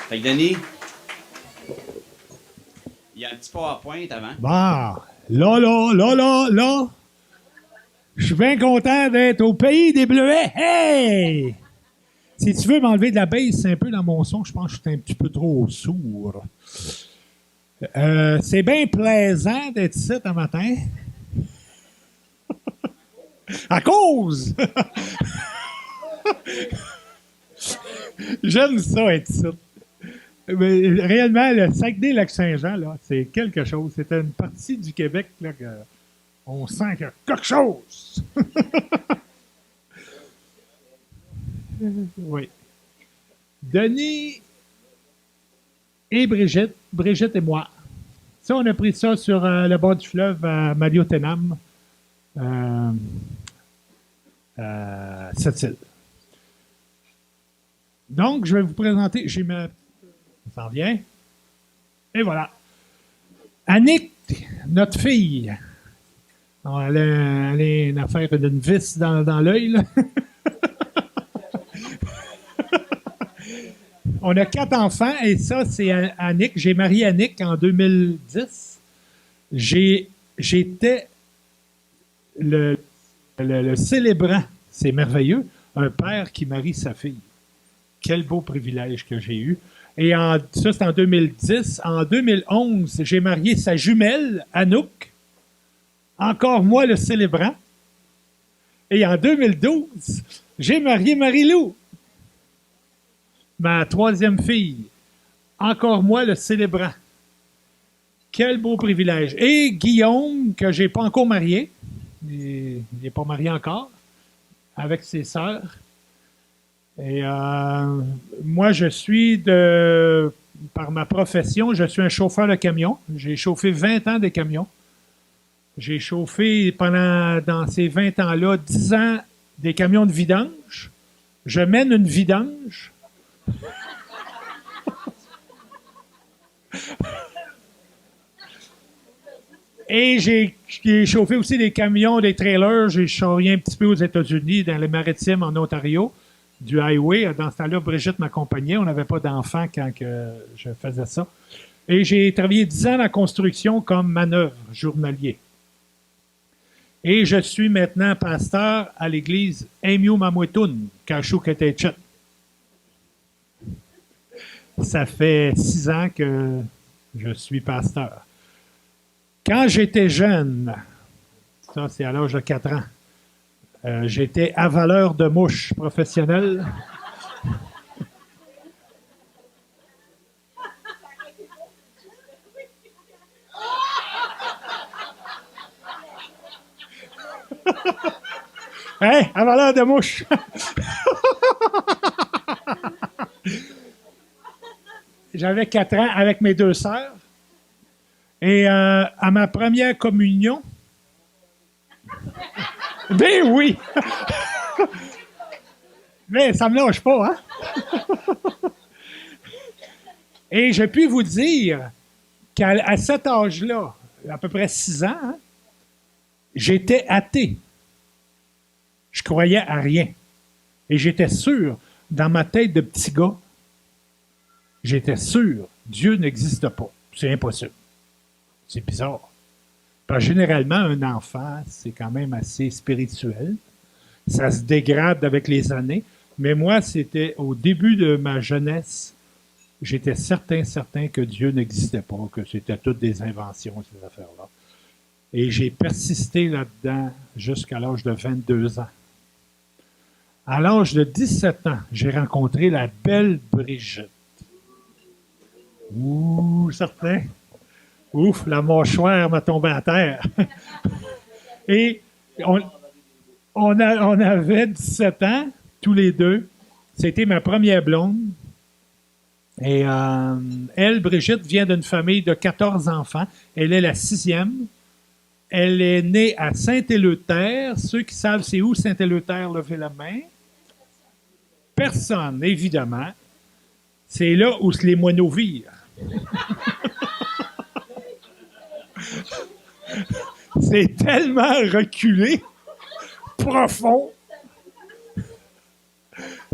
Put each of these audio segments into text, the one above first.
Fait que Denis, il y a un petit PowerPoint avant. Bah, là. Je suis bien content d'être au pays des Bleuets. Hey! Si tu veux m'enlever de la baisse un peu dans mon son, je pense que je suis un petit peu trop sourd. C'est bien plaisant d'être ici un matin. À cause! J'aime ça être ici. Mais réellement, le Saguenay-Lac-Saint-Jean, là, c'est quelque chose. C'était une partie du Québec là, que on sent qu'il y a quelque chose. Oui. Denis et Brigitte et moi. Ça, on a pris ça sur le bord du fleuve à Maliotenam, cette île. Donc, je vais vous présenter. Ça s'en vient. Et voilà. Annick, notre fille. Alors, elle a une affaire d'une vis dans l'œil, là. On a 4 enfants et ça, c'est Annick. J'ai marié Annick en 2010. J'étais le célébrant, c'est merveilleux, un père qui marie sa fille. Quel beau privilège que j'ai eu. Et ça, c'est en 2010. En 2011, j'ai marié sa jumelle, Anouk. Encore moi, le célébrant. Et en 2012, j'ai marié Marie-Lou, ma 3e fille. Encore moi, le célébrant. Quel beau privilège. Et Guillaume, que je n'ai pas encore marié. Il n'est pas marié encore, avec ses sœurs. Et moi, par ma profession, je suis un chauffeur de camion. J'ai chauffé 20 ans des camions. J'ai chauffé dans ces 20 ans-là, 10 ans des camions de vidange. Je mène une vidange. Et j'ai chauffé aussi des camions, des trailers. J'ai chauffé un petit peu aux États-Unis, dans les maritimes en Ontario, du highway. Dans ce temps-là, Brigitte m'accompagnait. On n'avait pas d'enfants quand je faisais ça. Et j'ai travaillé 10 ans dans la construction comme manœuvre journalier. Et je suis maintenant pasteur à l'église Emiu Mamouetoun, Kachou-Ketechet. Ça fait 6 ans que je suis pasteur. Quand j'étais jeune, ça c'est à l'âge de 4 ans, j'étais avaleur de mouches professionnel. Hein, avaleur de mouches! J'avais 4 ans avec mes 2 sœurs. Et à ma première communion, ben oui! Mais ça me lâche pas, hein? Et je puis vous dire qu'à cet âge-là, à peu près 6 ans, hein, j'étais athée. Je croyais à rien. Et j'étais sûr, dans ma tête de petit gars, j'étais sûr, Dieu n'existe pas. C'est impossible. C'est bizarre. Parce que généralement, un enfant, c'est quand même assez spirituel. Ça se dégrade avec les années. Mais moi, c'était au début de ma jeunesse, j'étais certain que Dieu n'existait pas, que c'était toutes des inventions, ces affaires-là. Et j'ai persisté là-dedans jusqu'à l'âge de 22 ans. À l'âge de 17 ans, j'ai rencontré la belle Brigitte. Ouh, certain. Ouf, la mâchoire m'a tombé à terre. Et on avait 17 ans, tous les deux. C'était ma première blonde. Et elle, Brigitte, vient d'une famille de 14 enfants. Elle est la 6e. Elle est née à Saint-Éleuthère. Ceux qui savent c'est où Saint-Éleuthère, levez la main. Personne, évidemment. C'est là où les moineaux virent. C'est tellement reculé, profond.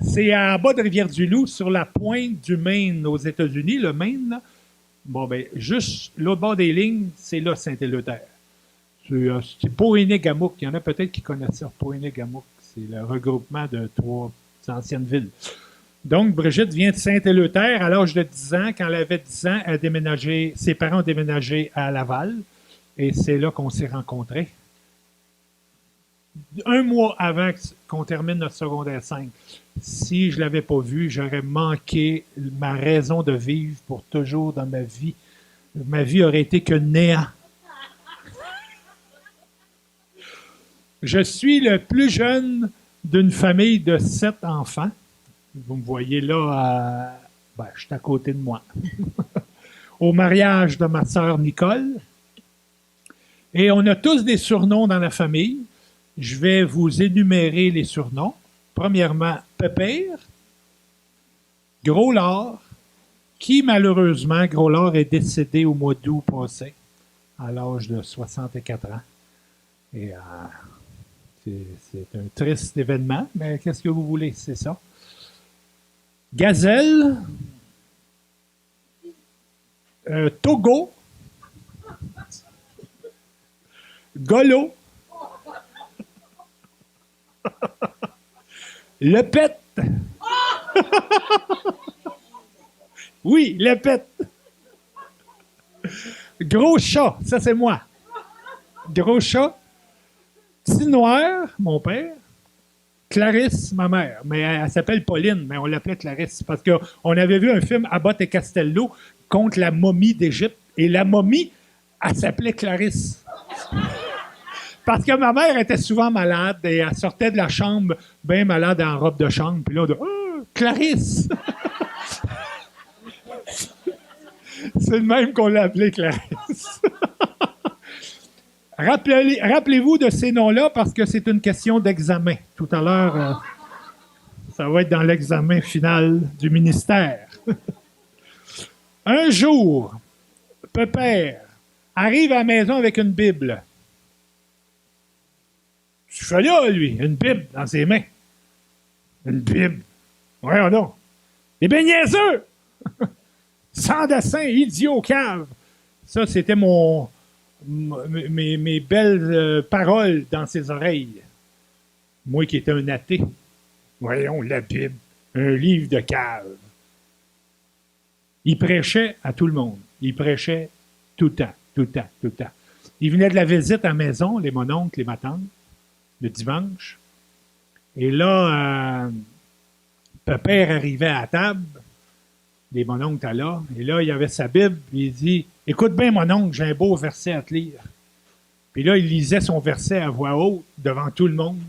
C'est en bas de Rivière-du-Loup, sur la pointe du Maine aux États-Unis, le Maine, là. Bon, ben, juste l'autre bord des lignes, c'est là Saint-Éleuthère. C'est Pohéné-Gamouk. Il y en a peut-être qui connaissent ça. Pohéné-Gamouk, c'est le regroupement de 3 anciennes villes. Donc, Brigitte vient de Saint-Éleuthère à l'âge de 10 ans. Quand elle avait 10 ans, ses parents ont déménagé à Laval. Et c'est là qu'on s'est rencontrés. Un mois avant qu'on termine notre secondaire 5. Si je ne l'avais pas vu, j'aurais manqué ma raison de vivre pour toujours dans ma vie. Ma vie aurait été que néant. Je suis le plus jeune d'une famille de 7 enfants. Vous me voyez là, je suis à côté de moi. Au mariage de ma sœur Nicole. Et on a tous des surnoms dans la famille. Je vais vous énumérer les surnoms. Premièrement, Pépère, Gros Lard, qui malheureusement, Gros Lard est décédé au mois d'août passé, à l'âge de 64 ans. Et c'est un triste événement, mais qu'est-ce que vous voulez, c'est ça. Gazelle, Togo, Golo, Le Pet. Oui, Le Pet. Gros Chat, ça c'est moi. Gros Chat. Petit Noir, mon père. Clarisse, ma mère. Mais elle s'appelle Pauline, mais on l'appelait Clarisse parce qu'on avait vu un film Abbott et Costello contre la momie d'Égypte. Et la momie, elle s'appelait Clarisse. Parce que ma mère était souvent malade et elle sortait de la chambre bien malade en robe de chambre. Puis là, on dit « Clarisse! » C'est le même qu'on l'a appelée Clarisse. Rappelez-vous de ces noms-là parce que c'est une question d'examen. Tout à l'heure, ça va être dans l'examen final du ministère. Un jour, Pépère arrive à la maison avec une Bible. Je suis là, lui, une Bible dans ses mains. Une Bible. Voyons donc. Eh bien, niaiseux! Sans dessin, idiot, cave. Ça, c'était mes belles paroles dans ses oreilles. Moi qui étais un athée. Voyons, la Bible, un livre de cave. Il prêchait à tout le monde. Il prêchait tout le temps, tout le temps, tout le temps. Il venait de la visite à la maison, les mononcles, les matantes, le dimanche. Et là, Pépère arrivait à la table, les mononcles étaient là, et là, il avait sa Bible, puis il dit « Écoute bien, mon oncle, j'ai un beau verset à te lire. » Puis là, il lisait son verset à voix haute, devant tout le monde,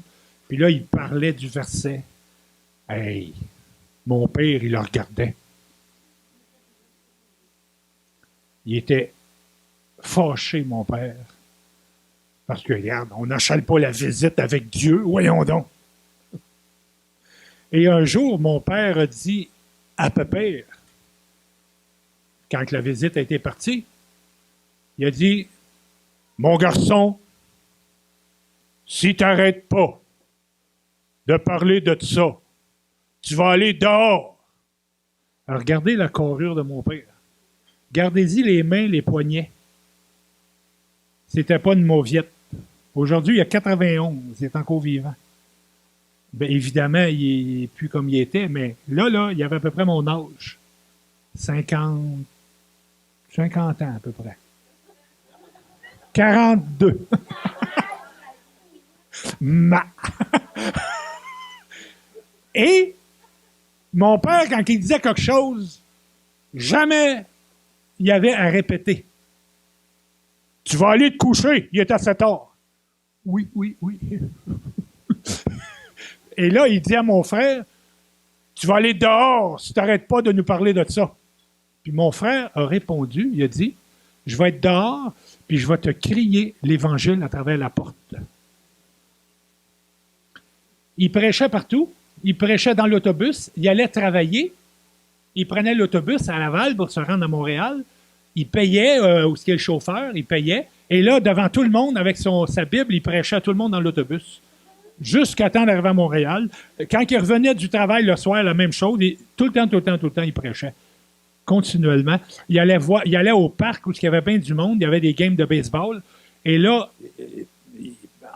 puis là, il parlait du verset. Hey, mon père, il le regardait. Il était fâché, mon père. Parce que, regarde, on n'achète pas la visite avec Dieu, voyons donc. Et un jour, mon père a dit à Pépère, quand la visite a été partie, il a dit, « Mon garçon, si tu n'arrêtes pas de parler de ça, tu vas aller dehors. » Alors, regardez la carrure de mon père. Gardez-y les mains, les poignets. C'était pas une mauviette. Aujourd'hui, il y a 91. Il est encore vivant. Bien, évidemment, il n'est plus comme il était, mais là, il avait à peu près mon âge. 50 ans à peu près. 42. Et mon père, quand il disait quelque chose, jamais il y avait à répéter. Tu vas aller te coucher, il est à 7 heures. Oui. Et là, il dit à mon frère, tu vas aller dehors si tu n'arrêtes pas de nous parler de ça. Puis mon frère a répondu, il a dit, je vais être dehors, puis je vais te crier l'Évangile à travers la porte. Il prêchait partout, il prêchait dans l'autobus, il allait travailler, il prenait l'autobus à Laval pour se rendre à Montréal, il payait, où est-ce qu'il y a le chauffeur, il payait, et là, devant tout le monde, avec sa Bible, il prêchait à tout le monde dans l'autobus. jusqu'à temps d'arriver à Montréal. Quand il revenait du travail le soir, la même chose. Tout le temps, il prêchait. Continuellement. Il allait au parc où il y avait bien du monde. Il y avait des games de baseball. Et là,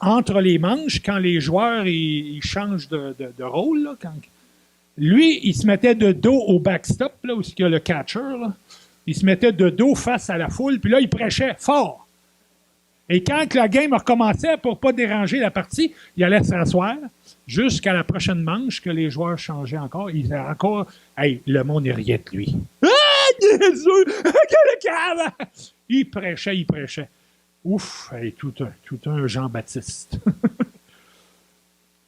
entre les manches, quand les joueurs ils changent de rôle, là, lui, il se mettait de dos au backstop, là, où il y a le catcher. Là. Il se mettait de dos face à la foule, puis là, il prêchait fort. Et quand la game recommençait, pour ne pas déranger la partie, il allait s'asseoir jusqu'à la prochaine manche que les joueurs changeaient encore. Il disait encore, hey, le monde il riait de lui. Ah, Jésus! Quel cave! Il prêchait, il prêchait. Ouf, hey, tout un Jean-Baptiste.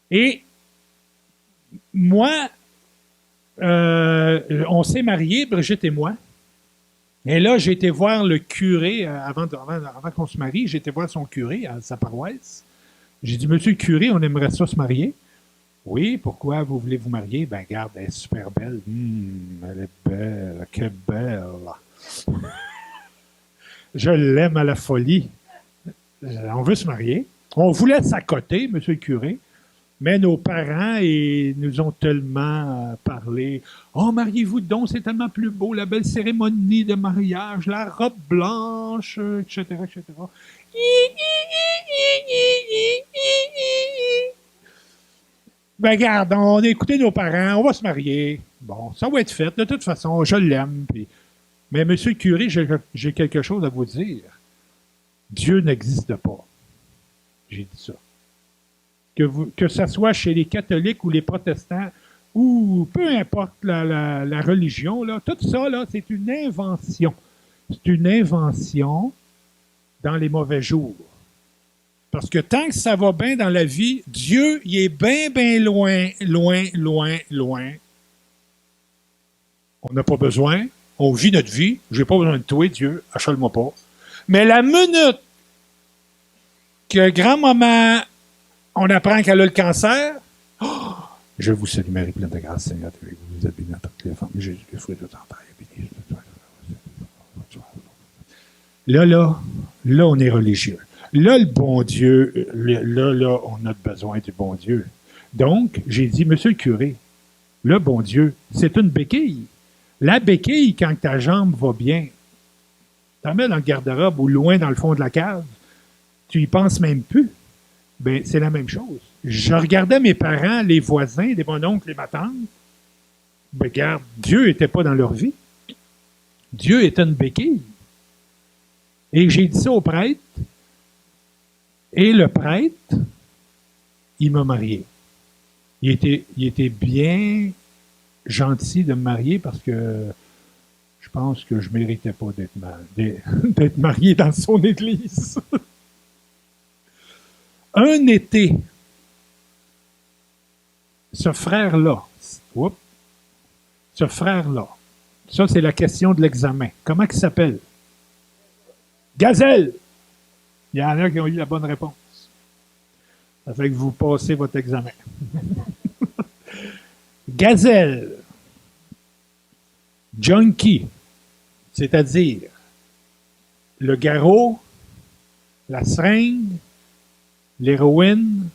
Et moi, on s'est mariés, Brigitte et moi. Et là, j'ai été voir le curé, avant qu'on se marie, j'ai été voir son curé à sa paroisse. J'ai dit, Monsieur le curé, on aimerait ça se marier. Oui, pourquoi vous voulez vous marier? Ben, regarde, elle est super belle. Elle est belle, que belle. Je l'aime à la folie. On veut se marier. On voulait s'accoter, Monsieur le curé. Mais nos parents nous ont tellement parlé. Oh, mariez-vous donc, c'est tellement plus beau, la belle cérémonie de mariage, la robe blanche, etc., etc. Ben, regarde, on a écouté nos parents, on va se marier. Bon, ça va être fait, de toute façon, je l'aime. Mais, monsieur le curé, j'ai quelque chose à vous dire. Dieu n'existe pas. J'ai dit ça. Que ce soit chez les catholiques ou les protestants, ou peu importe la religion, là, tout ça, là, c'est une invention. C'est une invention dans les mauvais jours. Parce que tant que ça va bien dans la vie, Dieu, il est bien, bien loin, loin, loin, loin. On n'a pas besoin. On vit notre vie. Je n'ai pas besoin de toi, Dieu. Achale-moi pas. Mais la minute que grand-maman on apprend qu'elle a le cancer. Oh, je vous salue, Marie, pleine de grâce, Seigneur, vous êtes bénie dans toutes les femmes. Jésus, le fruit de votre entraille, béni. Là, on est religieux. Là, le bon Dieu, là, on a besoin du bon Dieu. Donc, j'ai dit, Monsieur le curé, le bon Dieu, c'est une béquille. La béquille, quand ta jambe va bien, tu la mets dans le garde-robe ou loin dans le fond de la cave, tu y penses même plus. Ben, c'est la même chose. Je regardais mes parents, les voisins, les mon-oncles, les ma-tante. Ben, regarde, Dieu n'était pas dans leur vie. Dieu était une béquille. Et j'ai dit ça au prêtre. Et le prêtre, il m'a marié. Il était bien gentil de me marier parce que je pense que je ne méritais pas d'être marié dans son église. Un été, ce frère-là, ça c'est la question de l'examen. Comment il s'appelle? Gazelle! Il y en a qui ont eu la bonne réponse. Ça fait que vous passez votre examen. Gazelle, junkie, c'est-à-dire le garrot, la seringue, l'héroïne,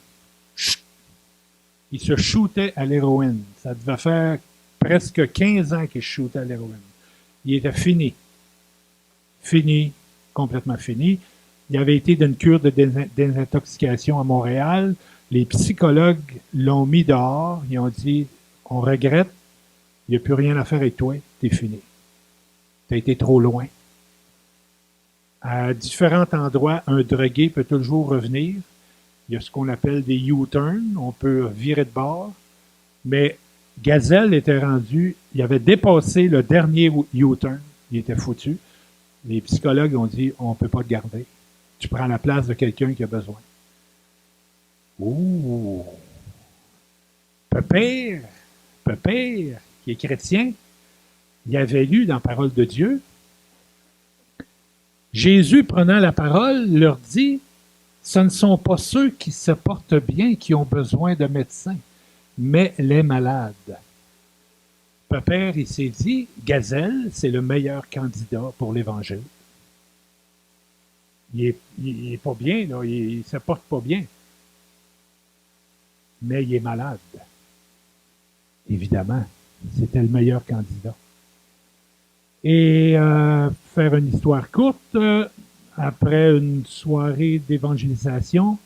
il se shootait à l'héroïne. Ça devait faire presque 15 ans qu'il shootait à l'héroïne. Il était fini. Fini, complètement fini. Il avait été d'une cure de désintoxication à Montréal. Les psychologues l'ont mis dehors. Ils ont dit, on regrette, il n'y a plus rien à faire avec toi, t'es fini. T'as été trop loin. À différents endroits, un drogué peut toujours revenir. Il y a ce qu'on appelle des U-turns. On peut virer de bord. Mais Gazelle était rendu, il avait dépassé le dernier U-turn. Il était foutu. Les psychologues ont dit, on ne peut pas te garder. Tu prends la place de quelqu'un qui a besoin. Ouh! Pépère, qui est chrétien, il avait lu dans la parole de Dieu. Jésus, prenant la parole, leur dit, ce ne sont pas ceux qui se portent bien qui ont besoin de médecins, mais les malades. Pépère, il s'est dit, Gazelle, c'est le meilleur candidat pour l'Évangile. Il est pas bien, là, il se porte pas bien. mais il est malade. Évidemment, c'était le meilleur candidat. Et faire une histoire courte, après une soirée d'évangélisation,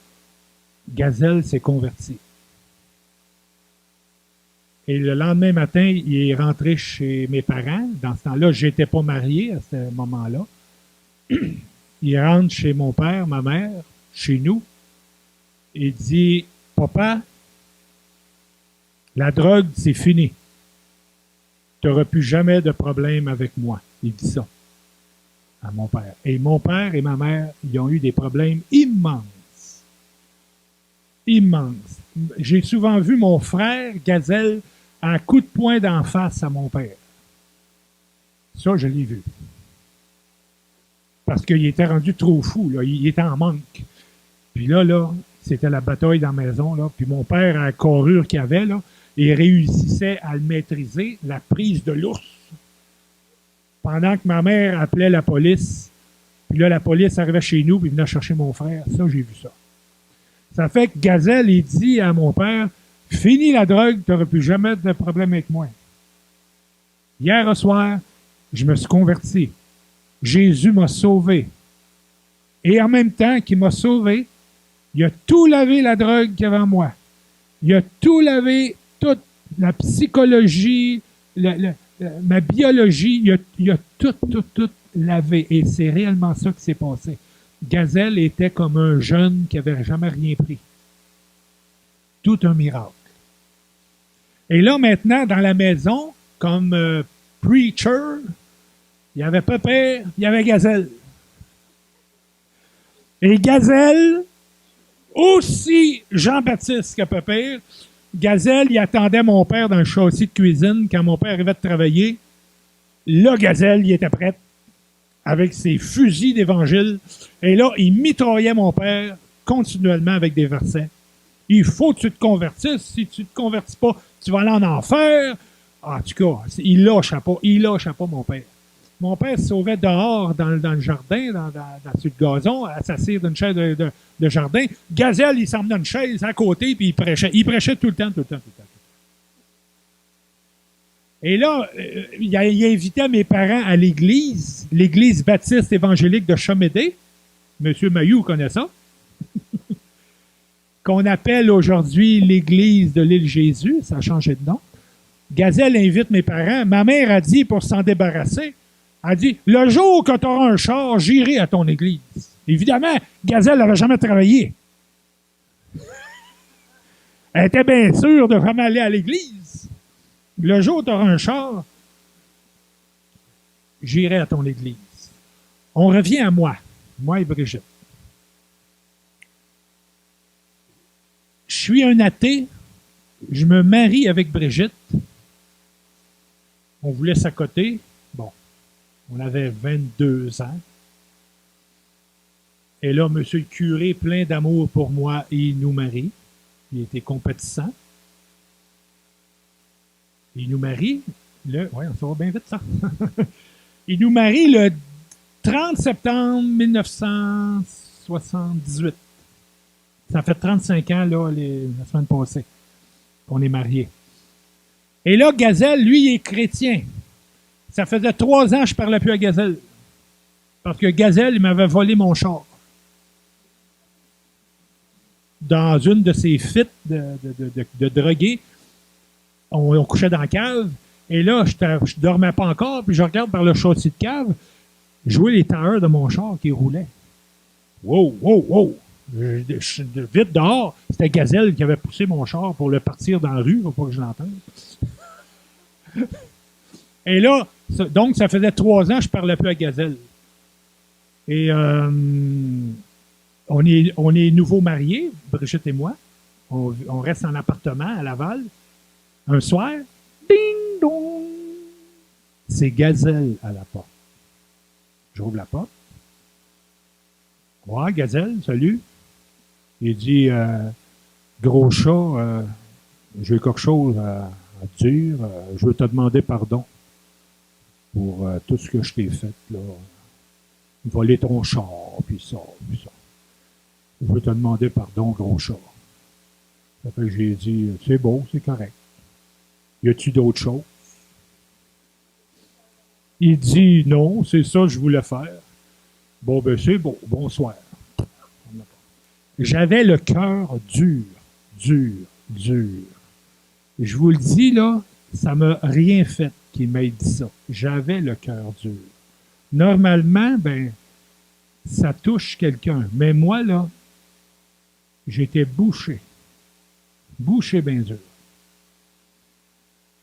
Gazelle s'est converti. Et le lendemain matin, il est rentré chez mes parents. Dans ce temps-là, je n'étais pas marié à ce moment-là. Il rentre chez mon père, ma mère, chez nous. Il dit, « Papa, la drogue, c'est fini. Tu n'auras plus jamais de problème avec moi. » Il dit ça à mon père. Et mon père et ma mère, ils ont eu des problèmes immenses. Immenses. J'ai souvent vu mon frère, Gazelle, un coup de poing d'en face à mon père. Ça, je l'ai vu. Parce qu'il était rendu trop fou, là. Il était en manque. Puis là, c'était la bataille dans la maison, là. Puis mon père, à la carrure qu'il avait, là, il réussissait à le maîtriser, la prise de l'ours. Pendant que ma mère appelait la police, puis là, la police arrivait chez nous, puis venait chercher mon frère. Ça, j'ai vu ça. Ça fait que Gazelle, il dit à mon père, « Fini la drogue, tu n'auras plus jamais de problème avec moi. » Hier au soir, je me suis converti. Jésus m'a sauvé. Et en même temps qu'il m'a sauvé, il a tout lavé la drogue qu'il y avait en moi. Il a tout lavé, toute la psychologie, ma biologie, il a tout lavé. Et c'est réellement ça qui s'est passé. Gazelle était comme un jeune qui n'avait jamais rien pris. Tout un miracle. Et là, maintenant, dans la maison, comme preacher, il y avait Pépère, il y avait Gazelle. Et Gazelle, aussi Jean-Baptiste que Pépère, Gazelle, il attendait mon père dans le châssis de cuisine quand mon père arrivait de travailler. Là, Gazelle, il était prêt avec ses fusils d'évangile. Et là, il mitraillait mon père continuellement avec des versets. Il faut que tu te convertisses. Si tu ne te convertis pas, tu vas aller en enfer. En tout cas, il lâchait pas mon père. Mon père se sauvait dehors dans le jardin, sur le gazon, à s'asseoir d'une chaise de jardin. Gazelle, il s'emmenait une chaise à côté, puis il prêchait. Il prêchait tout le temps. Et là, il invitait mes parents à l'église baptiste évangélique de Chamédé. Monsieur Mayou connaît ça. Qu'on appelle aujourd'hui l'église de l'île Jésus. Ça a changé de nom. Gazelle invite mes parents. Ma mère a dit, pour s'en débarrasser, elle dit, le jour que tu auras un char, j'irai à ton église. Évidemment, Gazelle n'avait jamais travaillé. Elle était bien sûre de vraiment aller à l'église. Le jour où tu auras un char, j'irai à ton église. On revient à moi et Brigitte. Je suis un athée, je me marie avec Brigitte. On voulait s'accoter. Bon, on avait 22 ans. Et là, monsieur le curé, plein d'amour pour moi, il nous marie. Il était compétissant. Il nous marie ouais, ça va bien vite, ça. Il nous marie le 30 septembre 1978. Ça fait 35 ans, là, la semaine passée, qu'on est mariés. Et là, Gazelle, lui, il est chrétien. Ça faisait 3 ans que je ne parlais plus à Gazelle. Parce que Gazelle, il m'avait volé mon char. Dans une de ses fites de drogués, on couchait dans la cave. Et là, je ne dormais pas encore, puis je regarde par le châssis de cave, jouer les tailleurs de mon char qui roulait. Wow! Vite dehors, c'était Gazelle qui avait poussé mon char pour le partir dans la rue, pour pas que je l'entende. Et là, donc, ça faisait 3 ans que je ne parlais plus à Gazelle. Et on est nouveaux mariés, Brigitte et moi. On reste en appartement à Laval. Un soir, ding dong, c'est Gazelle à la porte. J'ouvre la porte. Ouais, Gazelle, salut. Il dit, gros chat, j'ai quelque chose à te dire. Je veux te demander pardon pour tout ce que je t'ai fait, là. Voler ton char, puis ça. Je veux te demander pardon, gros chat. Ça fait que j'ai dit, c'est beau, c'est correct. Y a-tu d'autres choses? Il dit, non, c'est ça que je voulais faire. Bon, ben c'est beau, bonsoir. J'avais le cœur dur, dur, dur. Je vous le dis, là, ça m'a rien fait qu'il m'ait dit ça. J'avais le cœur dur. Normalement, ben, ça touche quelqu'un. Mais moi, là, j'étais bouché. Bouché bien dur.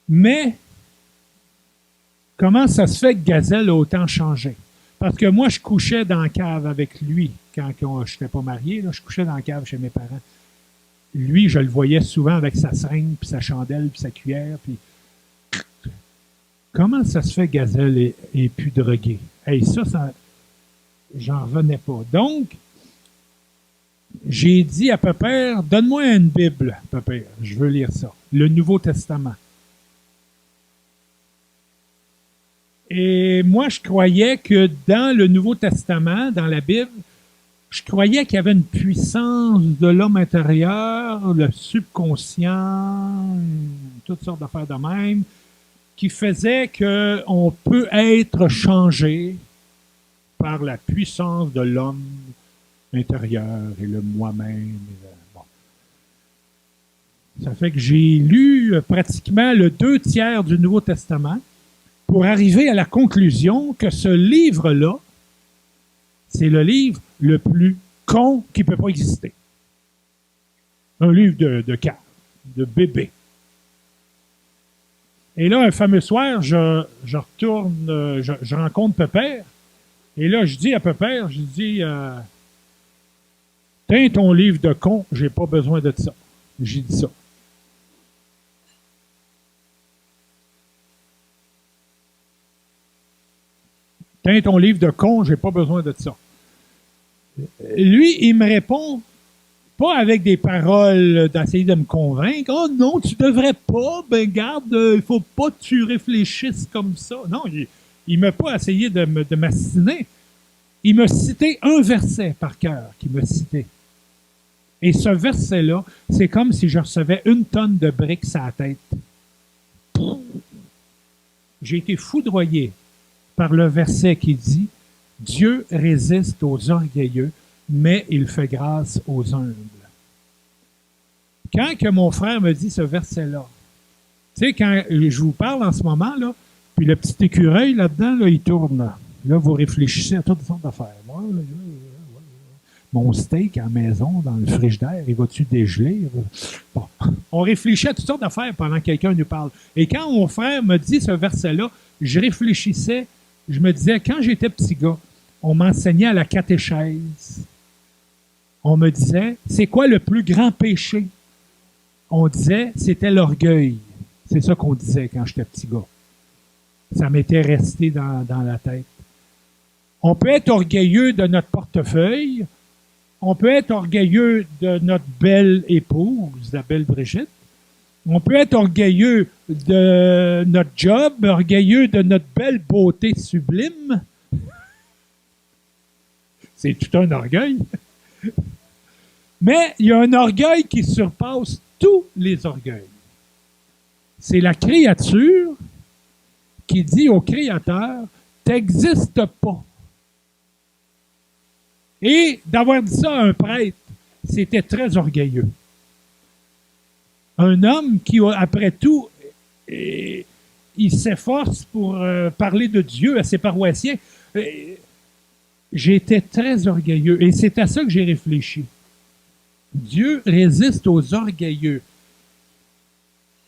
Mais, comment ça se fait que Gazelle a autant changé? Parce que moi, je couchais dans la cave avec lui quand je n'étais pas marié. Là, je couchais dans la cave chez mes parents. Lui, je le voyais souvent avec sa seringue, puis sa chandelle, puis sa cuillère. Puis... Comment ça se fait que Gazelle est plus drogué? Hey, ça, j'en revenais pas. Donc, j'ai dit à Pépère, donne-moi une Bible, Pépère, je veux lire ça. Le Nouveau Testament. Et moi, je croyais que dans le Nouveau Testament, dans la Bible, je croyais qu'il y avait une puissance de l'homme intérieur, le subconscient, toutes sortes d'affaires de même, qui faisait qu'on peut être changé par la puissance de l'homme intérieur et le moi-même. Bon. Ça fait que j'ai lu pratiquement le 2/3 du Nouveau Testament pour arriver à la conclusion que ce livre-là, c'est le livre le plus con qui ne peut pas exister. Un livre de cave, de bébé. Et là, un fameux soir, je retourne, je rencontre Pépère. Et là, je dis à Pépère, je dis, tiens ton livre de con, j'ai pas besoin de ça. J'ai dit ça. Tiens ton livre de con, j'ai pas besoin de ça. Lui, il me répond, pas avec des paroles d'essayer de me convaincre. Oh non, tu devrais pas, ben garde, il faut pas que tu réfléchisses comme ça. Non, il m'a pas essayé de m'assiner. Il m'a cité un verset par cœur qu'il m'a cité. Et ce verset-là, c'est comme si je recevais une tonne de briques à la tête. J'ai été foudroyé par le verset qui dit « Dieu résiste aux orgueilleux, mais il fait grâce aux humbles. » Quand que mon frère me dit ce verset-là, tu sais, quand je vous parle en ce moment, là, puis le petit écureuil là-dedans, là, il tourne. Là, vous réfléchissez à toutes sortes d'affaires. Mon steak à la maison, dans le frigidaire, il va-tu dégeler? Bon. On réfléchit à toutes sortes d'affaires pendant que quelqu'un nous parle. Et quand mon frère me dit ce verset-là, je réfléchissais, je me disais, quand j'étais petit gars, on m'enseignait à la catéchèse. On me disait, c'est quoi le plus grand péché? On disait, c'était l'orgueil. C'est ça qu'on disait quand j'étais petit gars. Ça m'était resté dans la tête. On peut être orgueilleux de notre portefeuille. On peut être orgueilleux de notre belle épouse, la belle Brigitte. On peut être orgueilleux de notre job, orgueilleux de notre belle beauté sublime. C'est tout un orgueil. Mais il y a un orgueil qui surpasse tous les orgueils. C'est la créature qui dit au Créateur, « T'existes pas. » Et d'avoir dit ça à un prêtre, c'était très orgueilleux. Un homme qui, après tout, il s'efforce pour parler de Dieu à ses paroissiens. J'étais très orgueilleux et c'est à ça que j'ai réfléchi. Dieu résiste aux orgueilleux.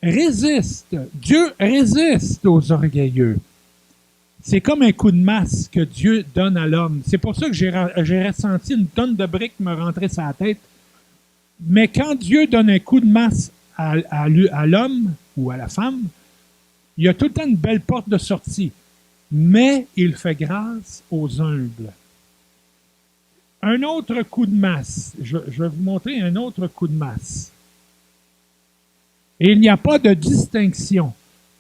Résiste. Dieu résiste aux orgueilleux. C'est comme un coup de masse que Dieu donne à l'homme. C'est pour ça que j'ai ressenti une tonne de briques me rentrer sur la tête. Mais quand Dieu donne un coup de masse à l'homme ou à la femme, il y a tout le temps une belle porte de sortie. Mais il fait grâce aux humbles. Un autre coup de masse. Je vais vous montrer un autre coup de masse. Et il n'y a pas de distinction.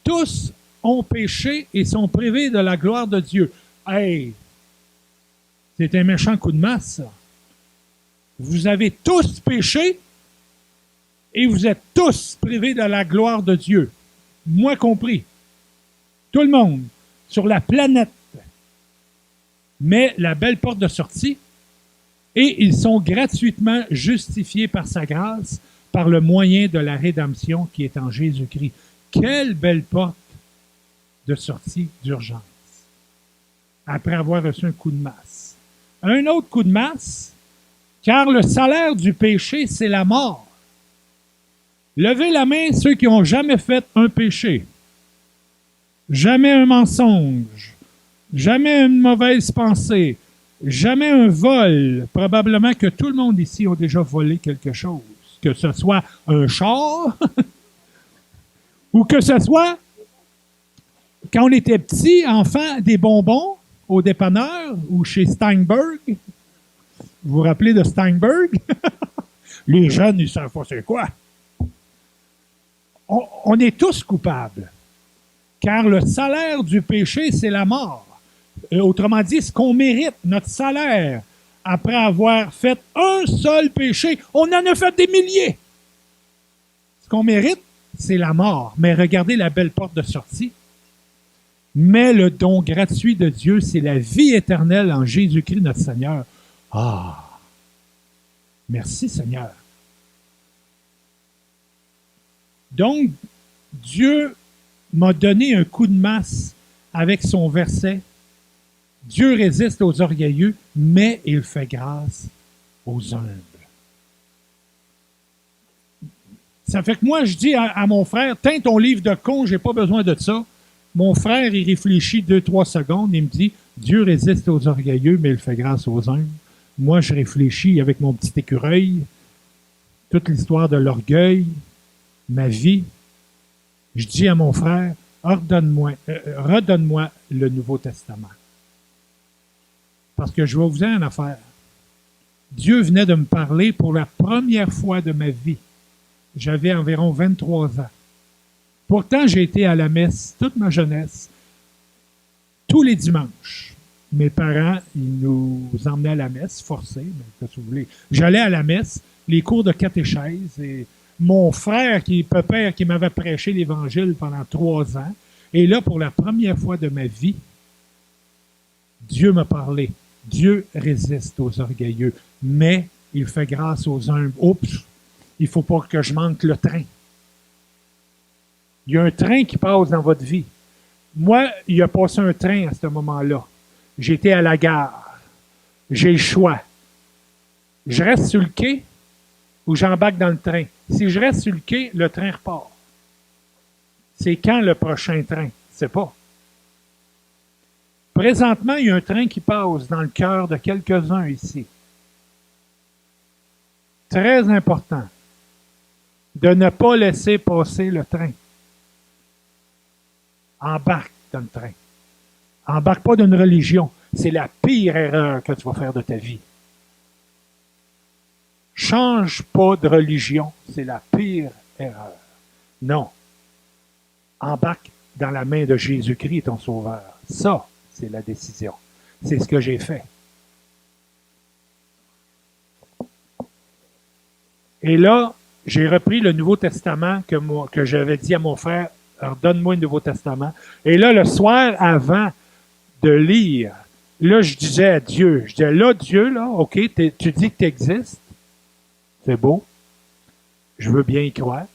Tous ont péché et sont privés de la gloire de Dieu. Hey! C'est un méchant coup de masse, ça. Vous avez tous péché Et vous êtes tous privés de la gloire de Dieu, moi compris. Tout le monde sur la planète met la belle porte de sortie et ils sont gratuitement justifiés par sa grâce par le moyen de la rédemption qui est en Jésus-Christ. Quelle belle porte de sortie d'urgence après avoir reçu un coup de masse. Un autre coup de masse, car le salaire du péché, c'est la mort. Levez la main ceux qui n'ont jamais fait un péché, jamais un mensonge, jamais une mauvaise pensée, jamais un vol. Probablement que tout le monde ici a déjà volé quelque chose, que ce soit un char ou que ce soit, quand on était petit, enfant, des bonbons au dépanneur ou chez Steinberg. Vous vous rappelez de Steinberg? Les jeunes, ils ne savent pas c'est quoi. On est tous coupables, car le salaire du péché, c'est la mort. Autrement dit, ce qu'on mérite, notre salaire, après avoir fait un seul péché, on en a fait des milliers. Ce qu'on mérite, c'est la mort. Mais regardez la belle porte de sortie. Mais le don gratuit de Dieu, c'est la vie éternelle en Jésus-Christ notre Seigneur. Ah! Merci Seigneur. Donc, Dieu m'a donné un coup de masse avec son verset. Dieu résiste aux orgueilleux, mais il fait grâce aux humbles. Ça fait que moi, je dis à mon frère, tiens ton livre de con, j'ai pas besoin de ça. Mon frère, il réfléchit 2-3 secondes, il me dit, Dieu résiste aux orgueilleux, mais il fait grâce aux humbles. Moi, je réfléchis avec mon petit écureuil, toute l'histoire de l'orgueil, ma vie. Je dis à mon frère, redonne-moi le Nouveau Testament. Parce que je vais vous dire une affaire. Dieu venait de me parler pour la première fois de ma vie. J'avais environ 23 ans. Pourtant, j'ai été à la messe toute ma jeunesse, tous les dimanches. Mes parents, ils nous emmenaient à la messe, forcés, mais qu'est-ce que vous voulez. J'allais à la messe, les cours de catéchèse, et mon frère, père, qui m'avait prêché l'Évangile pendant 3 ans, et là, pour la première fois de ma vie, Dieu m'a parlé. Dieu résiste aux orgueilleux, mais il fait grâce aux humbles. Oups, il ne faut pas que je manque le train. Il y a un train qui passe dans votre vie. Moi, il a passé un train à ce moment-là. J'étais à la gare. J'ai le choix. Je reste sur le quai ou j'embarque dans le train. Si je reste sur le quai, le train repart. C'est quand le prochain train? C'est pas. Présentement, il y a un train qui passe dans le cœur de quelques-uns ici. Très important de ne pas laisser passer le train. Embarque dans le train. Embarque pas d'une religion. C'est la pire erreur que tu vas faire de ta vie. Change pas de religion. C'est la pire erreur. Non. Embarque dans la main de Jésus-Christ, ton Sauveur. Ça, c'est la décision. C'est ce que j'ai fait. Et là, j'ai repris le Nouveau Testament que j'avais dit à mon frère, alors donne-moi le Nouveau Testament. Et là, le soir avant de lire, là, je disais à Dieu, je disais, là, Dieu, là, OK, tu dis que tu existes. C'est beau. Je veux bien y croire.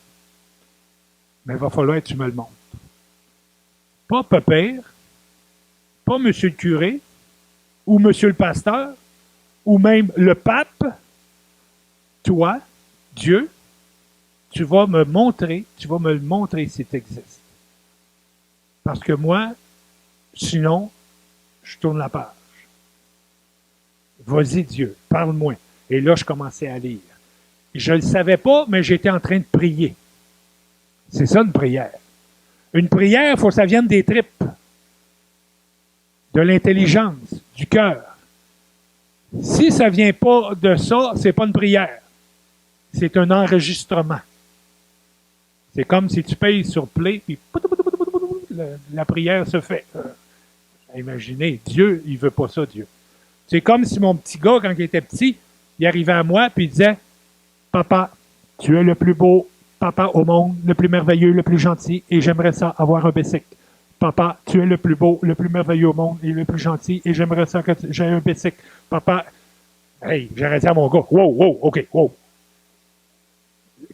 Mais il va falloir que tu me le montres. Pas pépère, pas monsieur le curé, ou monsieur le pasteur, ou même le pape. Toi, Dieu, tu vas me le montrer si tu existes. Parce que moi, sinon, je tourne la page. Vas-y, Dieu, parle-moi. Et là, je commençais à lire. Je ne le savais pas, mais j'étais en train de prier. C'est ça, une prière. Une prière, il faut que ça vienne des tripes, de l'intelligence, du cœur. Si ça ne vient pas de ça, c'est pas une prière. C'est un enregistrement. C'est comme si tu payes sur play, puis la prière se fait. Imaginez, Dieu, il veut pas ça, Dieu. C'est comme si mon petit gars, quand il était petit, il arrivait à moi, puis il disait, « Papa, Tu es le plus beau papa au monde, le plus merveilleux, le plus gentil, et j'aimerais ça avoir un bicycle. Papa, tu es le plus beau, le plus merveilleux au monde et le plus gentil, et j'aimerais ça que j'ai un bicycle. Papa, hey, j'ai arrêté à mon gars. Wow, wow, OK, wow.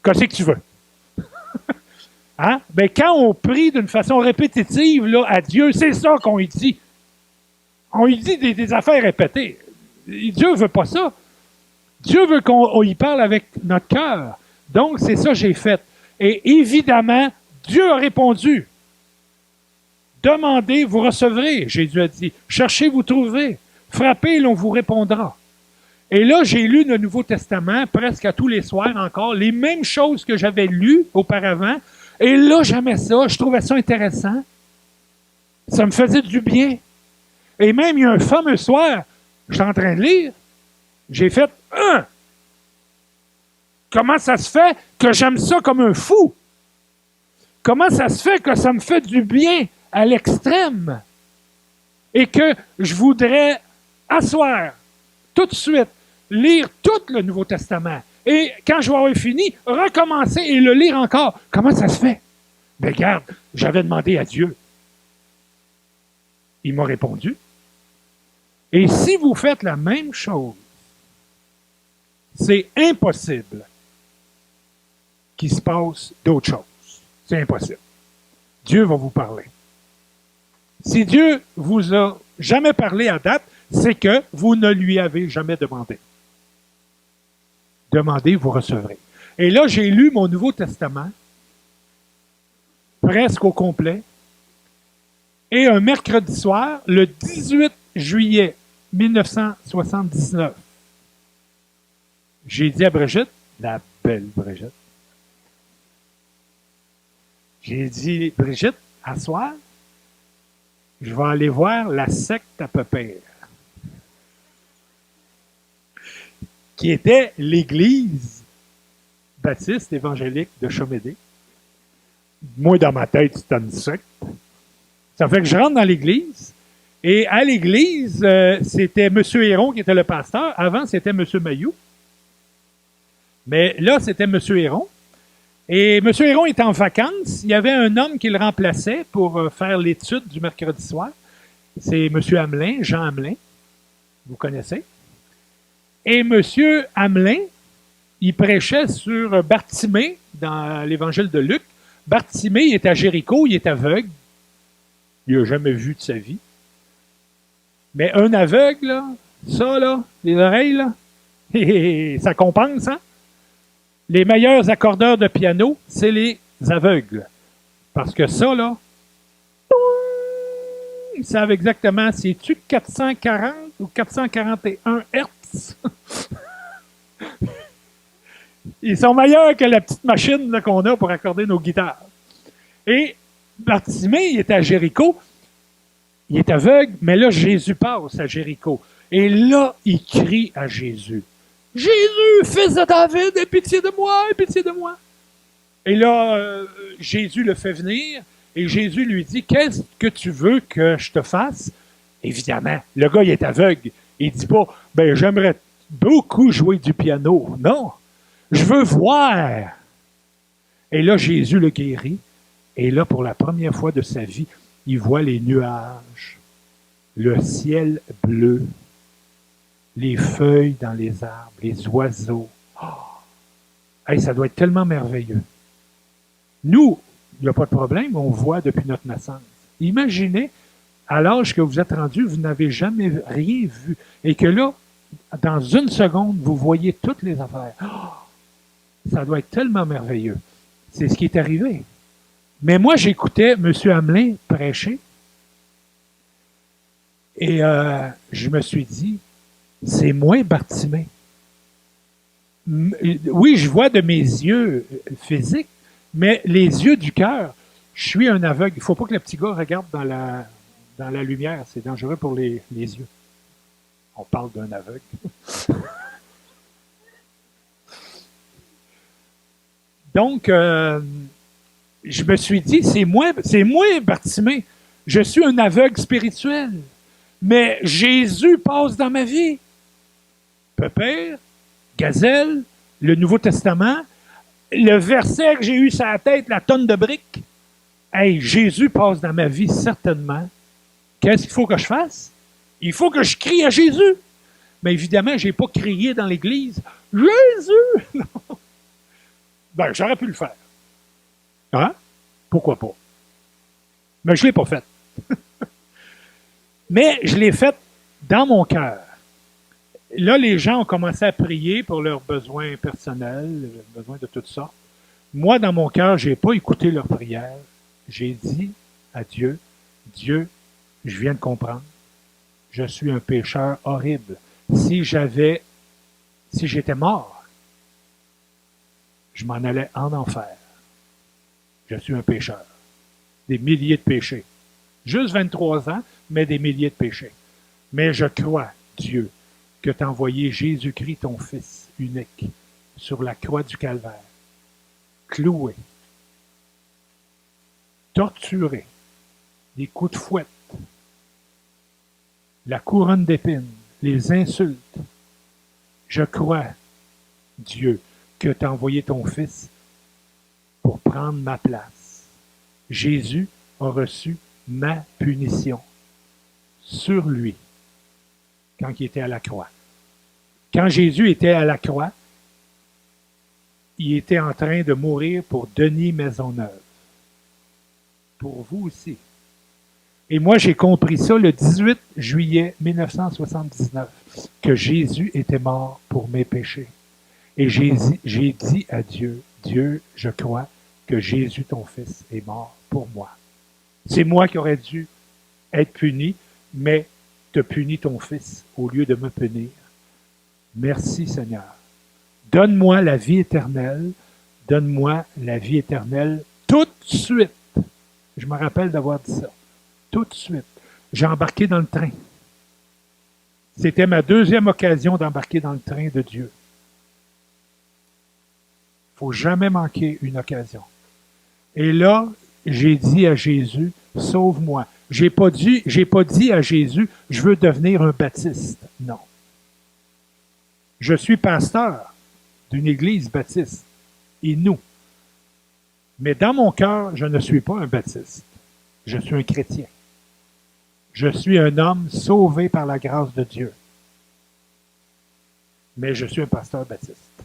Qu'est-ce que tu veux? Hein? Ben, quand on prie d'une façon répétitive là, à Dieu, c'est ça qu'on lui dit. On lui dit des affaires répétées. Dieu veut pas ça. Dieu veut qu'on y parle avec notre cœur. Donc, c'est ça que j'ai fait. Et évidemment, Dieu a répondu. Demandez, vous recevrez, Jésus a dit. Cherchez, vous trouverez. Frappez, l'on vous répondra. Et là, j'ai lu le Nouveau Testament presque à tous les soirs encore, les mêmes choses que j'avais lues auparavant. Et là, j'aimais ça, je trouvais ça intéressant. Ça me faisait du bien. Et même, il y a un fameux soir, j'étais en train de lire, j'ai fait comment ça se fait que j'aime ça comme un fou? Comment ça se fait que ça me fait du bien à l'extrême? Et que je voudrais asseoir tout de suite, lire tout le Nouveau Testament. Et quand je vais avoir fini, recommencer et le lire encore. Comment ça se fait? Ben regarde, j'avais demandé à Dieu. Il m'a répondu. Et si vous faites la même chose, c'est impossible qu'il se passe d'autres choses. C'est impossible. Dieu va vous parler. Si Dieu vous a jamais parlé à date, c'est que vous ne lui avez jamais demandé. Demandez, vous recevrez. Et là, j'ai lu mon Nouveau Testament, presque au complet, et un mercredi soir, le 18 juillet 1979, j'ai dit à Brigitte, la belle Brigitte, j'ai dit, Brigitte, à soir, je vais aller voir la secte à Pépère, qui était l'Église baptiste évangélique de Chomédé. Moi, dans ma tête, c'était une secte. Ça fait que je rentre dans l'Église, et à l'Église, c'était M. Héron qui était le pasteur. Avant, c'était M. Mailloux. Mais là, c'était M. Héron. Et M. Héron était en vacances. Il y avait un homme qui le remplaçait pour faire l'étude du mercredi soir. C'est M. Hamelin, Jean Hamelin. Vous connaissez. Et M. Hamelin, il prêchait sur Bartimée dans l'Évangile de Luc. Bartimée, il est à Jéricho, il est aveugle. Il n'a jamais vu de sa vie. Mais un aveugle, là, ça, là, les oreilles, là, ça compense, hein? Les meilleurs accordeurs de piano, c'est les aveugles. Parce que ça, là, ils savent exactement, c'est-tu 440 ou 441 Hertz? Ils sont meilleurs que la petite machine là, qu'on a pour accorder nos guitares. Et Bartimée, il est à Jéricho, il est aveugle, mais là, Jésus passe à Jéricho. Et là, il crie à Jésus. Jésus, fils de David, aie pitié de moi, aie pitié de moi. Et là, Jésus le fait venir, et Jésus lui dit, qu'est-ce que tu veux que je te fasse? Évidemment, le gars, il est aveugle. Il dit pas, ben, j'aimerais beaucoup jouer du piano. Non, je veux voir. Et là, Jésus le guérit. Et là, pour la première fois de sa vie, il voit les nuages, le ciel bleu, les feuilles dans les arbres, les oiseaux. Oh! Hey, ça doit être tellement merveilleux. Nous, il n'y a pas de problème, on voit depuis notre naissance. Imaginez, à l'âge que vous êtes rendu, vous n'avez jamais rien vu. Et que là, dans une seconde, vous voyez toutes les affaires. Oh! Ça doit être tellement merveilleux. C'est ce qui est arrivé. Mais moi, j'écoutais M. Hamelin prêcher. Et je me suis dit, c'est moins Bartimée. Oui, je vois de mes yeux physiques, mais les yeux du cœur, je suis un aveugle. Il ne faut pas que le petit gars regarde dans la lumière. C'est dangereux pour les yeux. On parle d'un aveugle. Donc, je me suis dit, c'est moi Bartimée. Je suis un aveugle spirituel. Mais Jésus passe dans ma vie. Pépère, Gazelle, le Nouveau Testament, le verset que j'ai eu sur la tête, la tonne de briques, hey, Jésus passe dans ma vie certainement. Qu'est-ce qu'il faut que je fasse? Il faut que je crie à Jésus. Mais évidemment, je n'ai pas crié dans l'église. Jésus! Non. Ben, j'aurais pu le faire. Hein? Pourquoi pas? Mais je ne l'ai pas fait. Mais je l'ai fait dans mon cœur. Là, les gens ont commencé à prier pour leurs besoins personnels, besoins de toutes sortes. Moi, dans mon cœur, je n'ai pas écouté leurs prières. J'ai dit à Dieu, Dieu, je viens de comprendre. Je suis un pécheur horrible. Si j'étais mort, je m'en allais en enfer. Je suis un pécheur. Des milliers de péchés. Juste 23 ans, mais des milliers de péchés. Mais je crois, Dieu, que tu as envoyé Jésus-Christ, ton Fils unique, sur la croix du Calvaire, cloué, torturé, des coups de fouette, la couronne d'épines, les insultes. Je crois, Dieu, que tu as envoyé ton Fils pour prendre ma place. Jésus a reçu ma punition sur lui quand il était à la croix. Quand Jésus était à la croix, il était en train de mourir pour Denis Maisonneuve. Pour vous aussi. Et moi, j'ai compris ça le 18 juillet 1979, que Jésus était mort pour mes péchés. Et j'ai dit à Dieu, Dieu, je crois que Jésus, ton Fils, est mort pour moi. C'est moi qui aurais dû être puni, mais te punis ton Fils au lieu de me punir. Merci Seigneur. Donne-moi la vie éternelle. Donne-moi la vie éternelle tout de suite. Je me rappelle d'avoir dit ça. Tout de suite. J'ai embarqué dans le train. C'était ma deuxième occasion d'embarquer dans le train de Dieu. Il ne faut jamais manquer une occasion. Et là, j'ai dit à Jésus, sauve-moi. J'ai pas dit à Jésus, je veux devenir un baptiste. Non. Je suis pasteur d'une église baptiste. Et nous. Mais dans mon cœur, je ne suis pas un baptiste. Je suis un chrétien. Je suis un homme sauvé par la grâce de Dieu. Mais je suis un pasteur baptiste. Il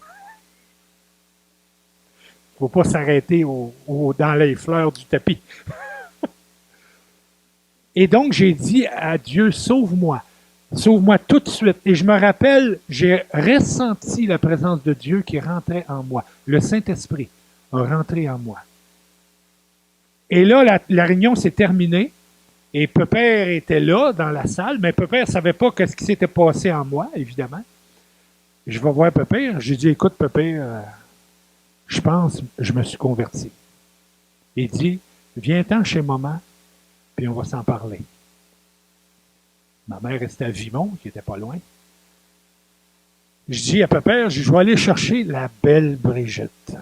ne faut pas s'arrêter dans les fleurs du tapis. Et donc, j'ai dit à Dieu, sauve-moi. Sauve-moi tout de suite. Et je me rappelle, j'ai ressenti la présence de Dieu qui rentrait en moi. Le Saint-Esprit a rentré en moi. Et là, la réunion s'est terminée. Et Pépère était là, dans la salle, mais Pépère ne savait pas ce qui s'était passé en moi, évidemment. Je vais voir Pépère. J'ai dit, écoute, Pépère, je pense, je me suis converti. Il dit, viens-t'en chez maman, puis on va s'en parler. Ma mère restait à Vimont, qui n'était pas loin. Je dis à Pépère, je vais aller chercher la belle Brigitte.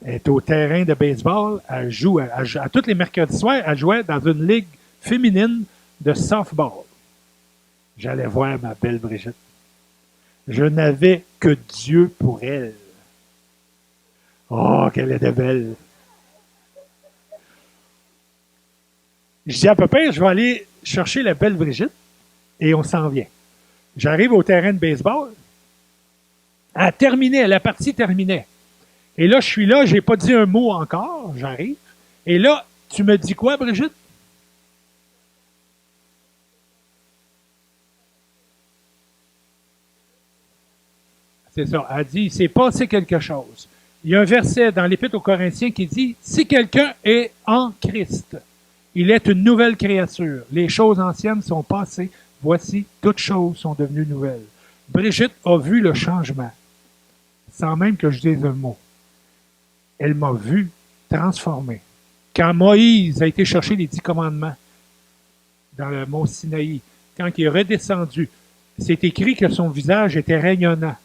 Elle est au terrain de baseball, elle joue, à tous les mercredis soirs, elle jouait dans une ligue féminine de softball. J'allais voir ma belle Brigitte. Je n'avais que Dieu pour elle. Oh, qu'elle était belle! Je dis à Pépère, je vais aller chercher la belle Brigitte et on s'en vient. J'arrive au terrain de baseball. Elle terminait, la partie terminait. Et là, je suis là, j'ai pas dit un mot encore, j'arrive. Et là, tu me dis quoi, Brigitte? C'est ça. Elle dit, il s'est passé quelque chose. Il y a un verset dans l'Épître aux Corinthiens qui dit, si quelqu'un est en Christ, il est une nouvelle créature. Les choses anciennes sont passées. Voici, toutes choses sont devenues nouvelles. Brigitte a vu le changement, sans même que je dise un mot. Elle m'a vu transformé. Quand Moïse a été chercher les 10 commandements dans le mont Sinaï, quand il est redescendu, c'est écrit que son visage était rayonnant.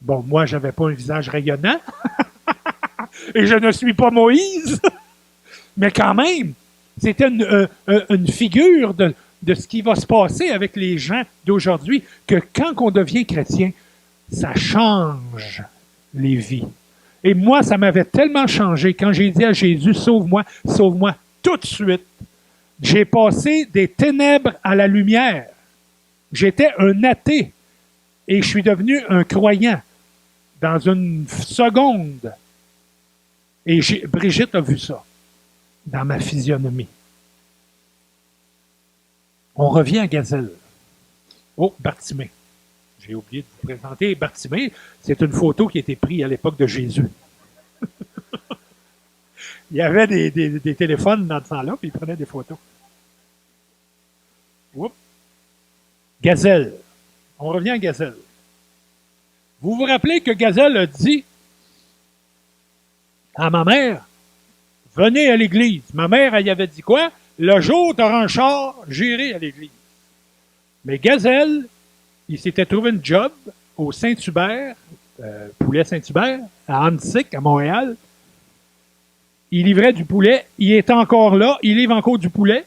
Bon, moi, je n'avais pas un visage rayonnant, et je ne suis pas Moïse, mais quand même, c'était une figure de ce qui va se passer avec les gens d'aujourd'hui, que quand on devient chrétien, ça change les vies. Et moi, ça m'avait tellement changé. Quand j'ai dit à Jésus, sauve-moi tout de suite. J'ai passé des ténèbres à la lumière. J'étais un athée et je suis devenu un croyant dans une seconde. Et Brigitte a vu ça dans ma physionomie. On revient à Gazelle. Oh, Bartimée. J'ai oublié de vous présenter Bartimée. C'est une photo qui a été prise à l'époque de Jésus. Il y avait des téléphones dans ce temps-là, puis il prenait des photos. Oups. Gazelle. On revient à Gazelle. Vous vous rappelez que Gazelle a dit à ma mère, venez à l'église. Ma mère, elle y avait dit quoi? Le jour où tu auras un char, j'irai à l'église. Mais Gazelle, il s'était trouvé une job au Saint-Hubert, poulet Saint-Hubert, à Annecy, à Montréal. Il livrait du poulet. Il est encore là. Il livre encore du poulet.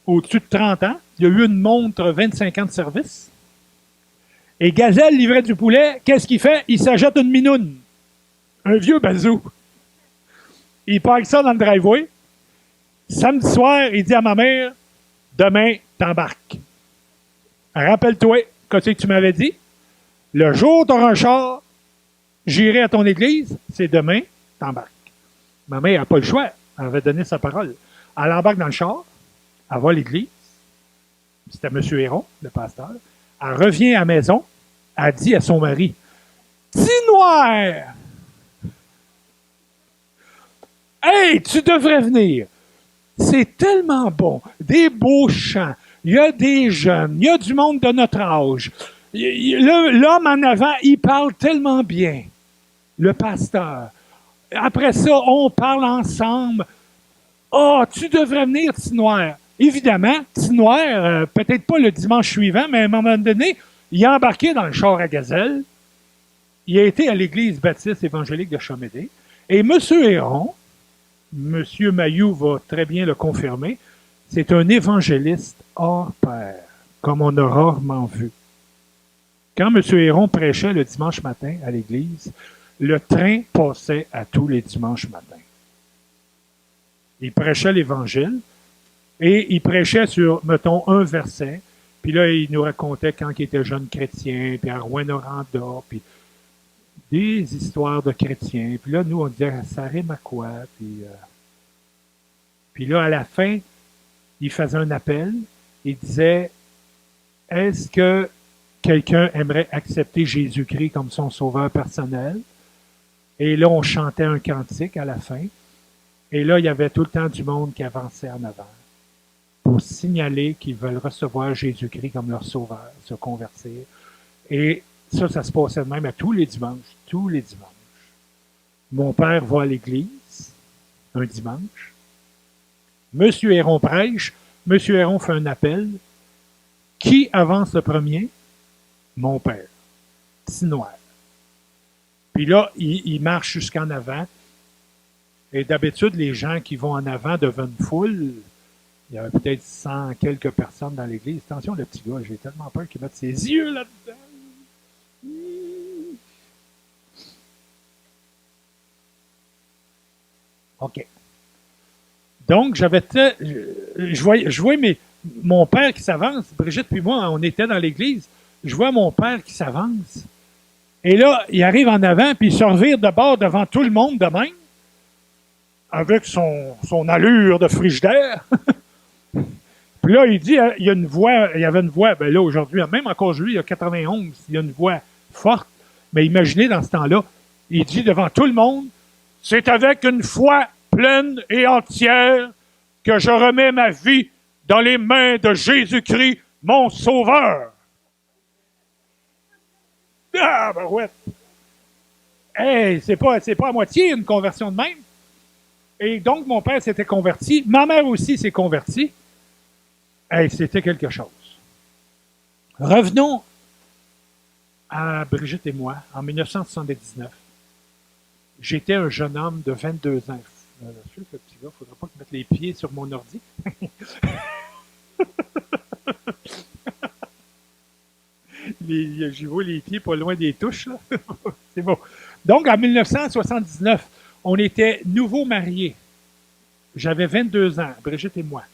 Au-dessus de 30 ans. Il a eu une montre 25 ans de service. Et Gazelle livrait du poulet. Qu'est-ce qu'il fait? Il s'achète une minoune. Un vieux bazou. Il parque ça dans le driveway. Samedi soir, il dit à ma mère, demain, t'embarques. Rappelle-toi, qu'est-ce que tu m'avais dit? Le jour où tu auras un char, j'irai à ton église, c'est demain, t'embarques. Ma mère n'a pas le choix. Elle avait donné sa parole. Elle embarque dans le char, elle va à l'église. C'était M. Héron, le pasteur. Elle revient à la maison, elle dit à son mari, Petit noir! Hey, tu devrais venir. C'est tellement bon. Des beaux chants. Il y a des jeunes. Il y a du monde de notre âge. L'homme en avant, il parle tellement bien. Le pasteur. Après ça, on parle ensemble. Oh, tu devrais venir, Petit Noir. Évidemment, Petit Noir, peut-être pas le dimanche suivant, mais à un moment donné, il est embarqué dans le char à Gazelle. Il a été à l'église baptiste évangélique de Chamédé. Et M. Héron, M. Mayou va très bien le confirmer, c'est un évangéliste hors pair, comme on a rarement vu. Quand M. Héron prêchait le dimanche matin à l'église, le train passait à tous les dimanches matins. Il prêchait l'Évangile et il prêchait sur, mettons, un verset. Puis là, il nous racontait quand il était jeune chrétien, puis à Rouyn-Noranda, puis des histoires de chrétiens. Puis là, nous, on disait, ça rime à quoi? Puis là, à la fin, il faisait un appel. Il disait, est-ce que quelqu'un aimerait accepter Jésus-Christ comme son sauveur personnel? Et là, on chantait un cantique à la fin. Et là, il y avait tout le temps du monde qui avançait en avant pour signaler qu'ils veulent recevoir Jésus-Christ comme leur sauveur, se convertir. Et ça se passait même à tous les dimanches. Tous les dimanches. Mon père va à l'église un dimanche. Monsieur Héron prêche. Monsieur Héron fait un appel. Qui avance le premier? Mon père. Petit Noir. Puis là, il marche jusqu'en avant. Et d'habitude, les gens qui vont en avant devant une foule, il y avait peut-être 100 quelques personnes dans l'église. Attention, le petit gars, j'ai tellement peur qu'il mette ses yeux là-dedans. OK. Donc, je voyais mon père qui s'avance. Brigitte puis moi, on était dans l'église. Je vois mon père qui s'avance. Et là, il arrive en avant, puis il se revire de bord devant tout le monde de même, avec son allure de frigidaire. Puis là, il dit, il y a une voix, il y avait une voix, ben là, aujourd'hui, même encore aujourd'hui, il y a 91, il y a une voix forte. Mais imaginez, dans ce temps-là, il dit devant tout le monde, c'est avec une foi pleine et entière que je remets ma vie dans les mains de Jésus-Christ, mon Sauveur. Ah, ben ouais. Hey, c'est pas à moitié une conversion de même. Et donc, mon père s'était converti. Ma mère aussi s'est convertie. Hey, c'était quelque chose. Revenons à Brigitte et moi, en 1979. J'étais un jeune homme de 22 ans. Je suis le petit gars, il ne faudra pas qu'il mette les pieds sur mon ordi. J'y vois les pieds pas loin des touches, là. C'est bon. Donc, en 1979, on était nouveaux mariés. J'avais 22 ans, Brigitte et moi.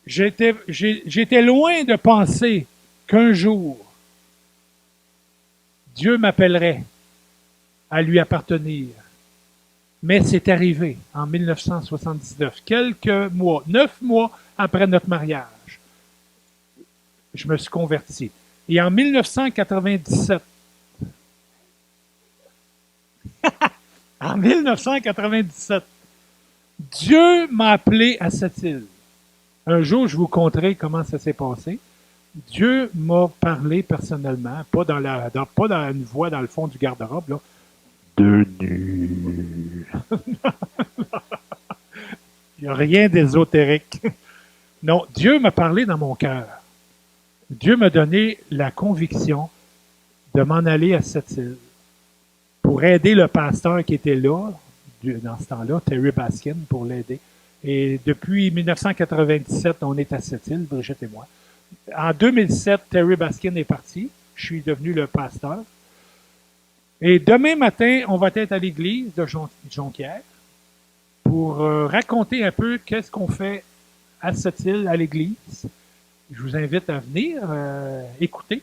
J'étais loin de penser qu'un jour, Dieu m'appellerait à lui appartenir. Mais c'est arrivé en 1979, quelques mois, 9 mois après notre mariage. Je me suis converti. Et en 1997, en 1997, Dieu m'a appelé à cette île. Un jour, je vous conterai comment ça s'est passé. Dieu m'a parlé personnellement, pas dans une voix dans le fond du garde-robe, là. Denis. Il n'y a rien d'ésotérique. Non, Dieu m'a parlé dans mon cœur. Dieu m'a donné la conviction de m'en aller à cette île pour aider le pasteur qui était là, dans ce temps-là, Terry Baskin, pour l'aider. Et depuis 1997, on est à cette île, Brigitte et moi. En 2007, Terry Baskin est parti. Je suis devenu le pasteur. Et demain matin, on va être à l'église de Jonquière pour raconter un peu qu'est-ce qu'on fait à cette île, à l'église. Je vous invite à venir écouter.